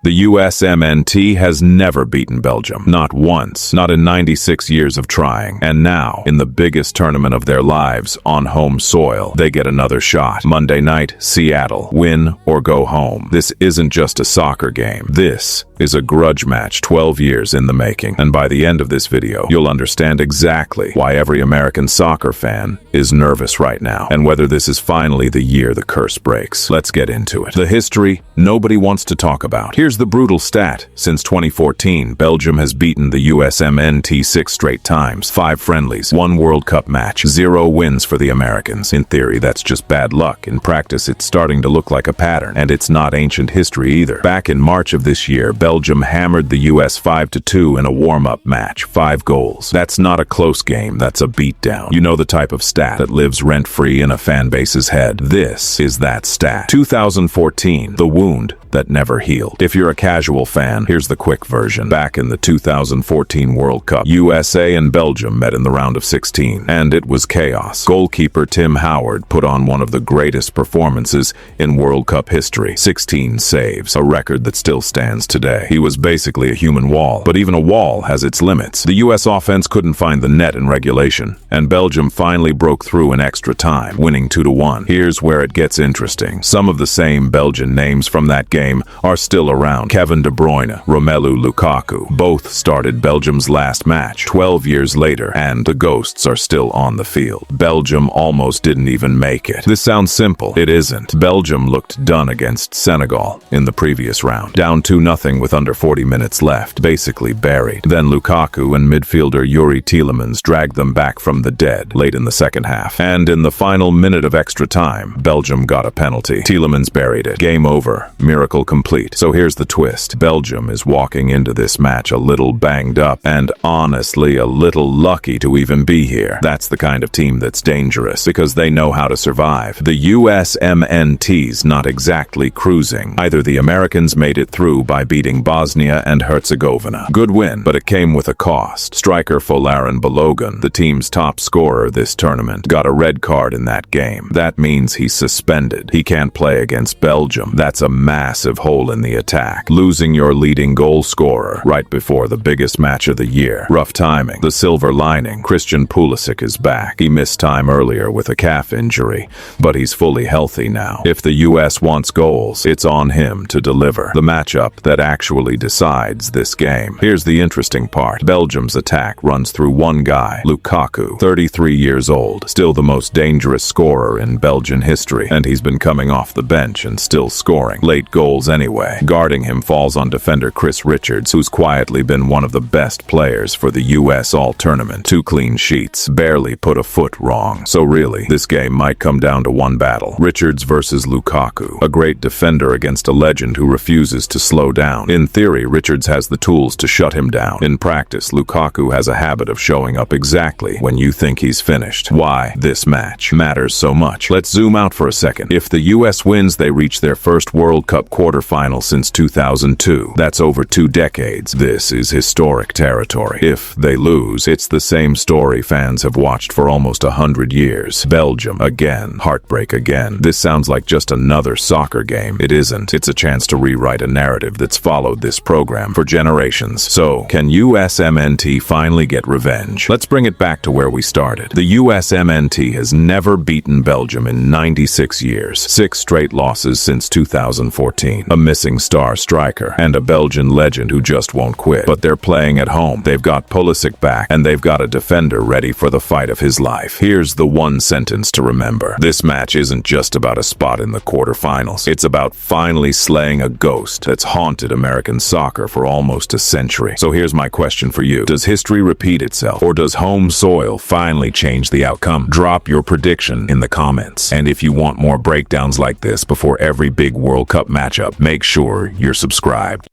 The USMNT has never beaten Belgium. Not once. Not in 96 years of trying. And now, in the biggest tournament of their lives, on home soil, they get another shot. Monday night, Seattle. Win or go home. This isn't just a soccer game. This is a grudge match 12 years in the making. And by the end of this video, you'll understand exactly why every American soccer fan is nervous right now, and whether this is finally the year the curse breaks. Let's get into it. The history nobody wants to talk about. Here's the brutal stat. Since 2014, Belgium has beaten the USMNT 6 straight times, 5 friendlies, 1 World Cup match, 0 wins for the Americans. In theory, that's just bad luck. In practice, it's starting to look like a pattern, and it's not ancient history either. Back in March of this year, Belgium hammered the US 5-2 in a warm-up match, 5 goals. That's not a close game, that's a beatdown. You know the type of stat that lives rent-free in a fan base's head. This is that stat. 2014, the wound that never healed. If you're a casual fan, here's the quick version. Back in the 2014 World Cup, USA and Belgium met in the round of 16, and it was chaos. Goalkeeper Tim Howard put on one of the greatest performances in World Cup history. 16 saves, a record that still stands today. He was basically a human wall, but even a wall has its limits. The US offense couldn't find the net in regulation, and Belgium finally broke through in extra time, winning 2-1. Here's where it gets interesting. Some of the same Belgian names from that game are still around. Kevin De Bruyne, Romelu Lukaku, both started Belgium's last match 12 years later, and the ghosts are still on the field. Belgium almost didn't even make it. This sounds simple. It isn't. Belgium looked done against Senegal in the previous round. Down 2-0 with under 40 minutes left, basically buried. Then Lukaku and midfielder Yuri Tielemans dragged them back from the dead late in the second half. And in the final minute of extra time, Belgium got a penalty. Tielemans buried it. Game over. Miracle complete. So here's the twist. Belgium is walking into this match a little banged up and honestly a little lucky to even be here. That's the kind of team that's dangerous because they know how to survive. The USMNT's not exactly cruising. Either the Americans made it through by beating Bosnia and Herzegovina. Good win, but it came with a cost. Striker Folarin Balogun, the team's top scorer this tournament, got a red card in that game. That means he's suspended. He can't play against Belgium. That's a massive hole in the attack. Losing your leading goal scorer right before the biggest match of the year. Rough timing. The silver lining. Christian Pulisic is back. He missed time earlier with a calf injury, but he's fully healthy now. If the US wants goals, it's on him to deliver. The matchup that actually decides this game. Here's the interesting part. Belgium's attack runs through one guy, Lukaku, 33 years old, still the most dangerous scorer in Belgian history, and he's been coming off the bench and still scoring late goals anyway. Guarding him falls on defender Chris Richards, who's quietly been one of the best players for the US all-tournament. 2 clean sheets, barely put a foot wrong. So really, this game might come down to one battle. Richards versus Lukaku, a great defender against a legend who refuses to slow down. In theory, Richards has the tools to shut him down. In practice, Lukaku has a habit of showing up exactly when you think he's finished. Why this match matters so much. Let's zoom out for a second. If the US wins, they reach their first World Cup quarterfinal since 2002. That's over 2 decades. This is historic territory. If they lose, it's the same story fans have watched for almost 100 years. Belgium again. Heartbreak again. This sounds like just another soccer game. It isn't. It's a chance to rewrite a narrative that's followed this program for generations. So, can USMNT finally get revenge? Let's bring it back to where we started. The USMNT has never beaten Belgium in 96 years. 6 straight losses since 2014. A missing star striker, and a Belgian legend who just won't quit. But they're playing at home. They've got Pulisic back, and they've got a defender ready for the fight of his life. Here's the one sentence to remember. This match isn't just about a spot in the quarterfinals. It's about finally slaying a ghost that's haunted American soccer for almost a century. So here's my question for you. Does history repeat itself, or does home soil finally change the outcome? Drop your prediction in the comments. And if you want more breakdowns like this before every big World Cup matchup, make sure you're subscribed.